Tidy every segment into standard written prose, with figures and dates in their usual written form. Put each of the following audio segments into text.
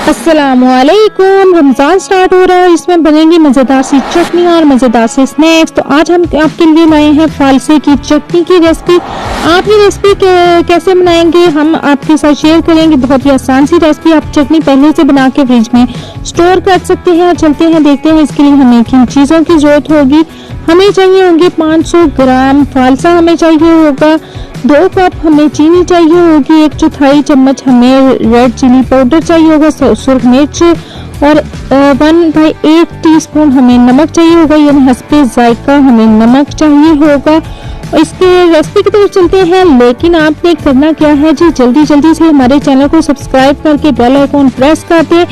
अस्सलामुअलैकुम। रमजान स्टार्ट हो रहा है, इसमें बनेंगी मज़ेदार सी चटनी और मज़ेदार से स्नैक्स। तो आज हम आपके लिए लाए हैं फालसे की चटनी की रेसिपी। आप ये रेसिपी कैसे बनाएंगे हम आपके साथ शेयर करेंगे। बहुत ही आसान सी रेसिपी। आप चटनी पहले से बना के फ्रिज में स्टोर कर सकते हैं। चलते हैं देखते हैं इसके लिए हमें किन चीज़ों की जरूरत होगी। हमें चाहिए होंगे 500 ग्राम फालसा, हमें चाहिए होगा 2 कप हमें चीनी चाहिए होगी, 1/4 चम्मच हमें रेड चिली पाउडर चाहिए होगा, सुर्ख मिर्च और 1/8 टीस्पून हमें नमक चाहिए होगा, यानी हस्बे जायका हमें नमक चाहिए होगा। इसके रेसिपी की तरफ चलते हैं, लेकिन आपने करना क्या है जी, जल्दी जल्दी से हमारे चैनल को सब्सक्राइब करके बेल आइकॉन प्रेस कर दें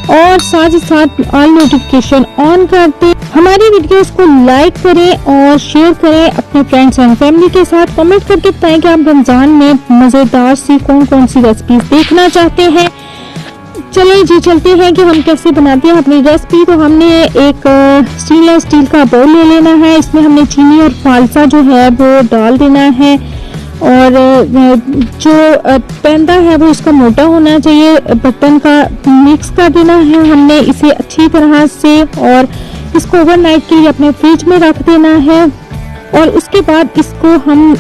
और साथ ही साथ ऑल नोटिफिकेशन ऑन कर दें। हमारी वीडियोस को लाइक करें और शेयर करें अपने फ्रेंड्स एंड फैमिली के साथ। कमेंट करके बताएं कि आप रमजान में मजेदार सी कौन कौन सी रेसिपीज देखना चाहते हैं। चलिए जी चलते हैं कि हम कैसे बनाते हैं अपनी रेसिपी। तो हमने एक स्टेनलेस स्टील का बाउल ले लेना है। इसमें हमने चीनी और फालसा जो है वो डाल देना है और जो पैंदा है वो इसका मोटा होना चाहिए, बर्तन का मिक्स कर देना है हमने इसे अच्छी तरह से और इसको ओवरनाइट के लिए अपने फ्रिज में रख देना है। और उसके बाद इसको हम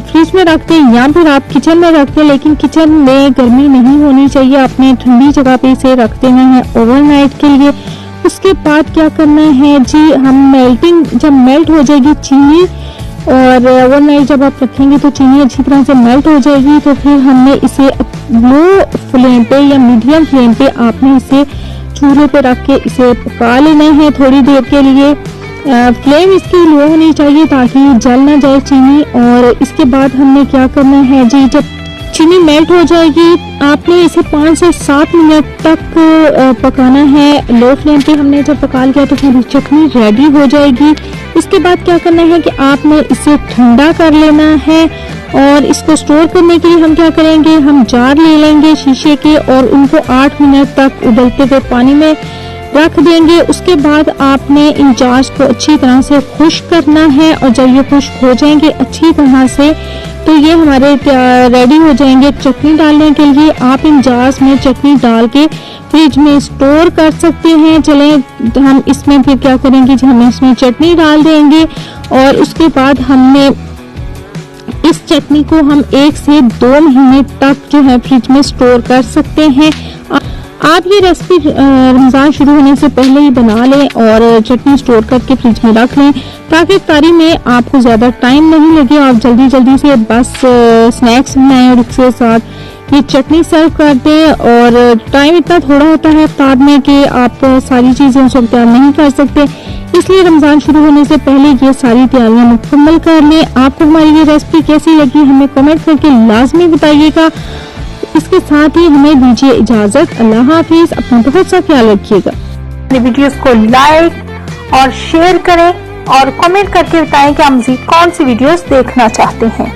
फ्रिज में रखते हैं या फिर आप किचन में रखते हैं, लेकिन किचन में गर्मी नहीं होनी चाहिए। आपने ठंडी जगह पे इसे रख देना है ओवरनाइट के लिए। उसके बाद क्या करना है जी, हम जब मेल्ट हो जाएगी चीनी और ओवरनाइट जब आप रखेंगे तो चीनी अच्छी तरह से मेल्ट हो जाएगी, तो फिर हमने इसे लो फ्लेम पे या मीडियम फ्लेम पे आपने इसे चूल्हे पे रख के इसे पका लेना है थोड़ी देर के लिए। फ्लेम इसकी लो होनी चाहिए ताकि जल ना जाए चीनी। और इसके बाद हमने क्या करना है जी, जब चीनी मेल्ट हो जाएगी आपने इसे 5 से 7 मिनट तक पकाना है। लो फ्लेम पे हमने जब पका लिया तो पूरी चटनी रेडी हो जाएगी। इसके बाद क्या करना है कि आपने इसे ठंडा कर लेना है और इसको स्टोर करने के लिए हम क्या करेंगे, हम जार ले लेंगे शीशे के और उनको 8 मिनट तक उबलते हुए पानी में रख देंगे। उसके बाद आपने इन जार्स को अच्छी तरह से खुश्क करना है और जब ये खुश्क हो जाएंगे अच्छी तरह से तो ये हमारे रेडी हो जाएंगे चटनी डालने के लिए। आप इन जार्स में चटनी डाल के फ्रिज में स्टोर कर सकते हैं। चलें हम इसमें फिर क्या करेंगे, हम इसमें चटनी डाल देंगे और उसके बाद हमने इस चटनी को हम 1 से 2 महीने तक जो है फ्रिज में स्टोर कर सकते हैं। आप ये रेसिपी रमज़ान शुरू होने से पहले ही बना लें और चटनी स्टोर करके फ्रिज में रख लें ताकि इफ्तारी में आपको ज़्यादा टाइम नहीं लगे। आप जल्दी जल्दी से बस स्नैक्स बनाएं और उसके साथ ये चटनी सर्व कर दें। और टाइम इतना थोड़ा होता है इफ्तार में कि आप सारी चीज़ें उस वक्त तैयार नहीं कर सकते, इसलिए रमज़ान शुरू होने से पहले ये सारी तैयारियां मुकम्मल कर लें। आपको हमारी ये रेसिपी कैसी लगी हमें कमेंट करके लाजमी बताइएगा। इसके साथ ही हमें दीजिए इजाजत। अल्लाह हाफिज। अपना बहुत सा ख्याल रखिएगा। वीडियोस को लाइक और शेयर करें और कमेंट करके बताएं कि आप मज़ीद कौन सी वीडियोस देखना चाहते हैं।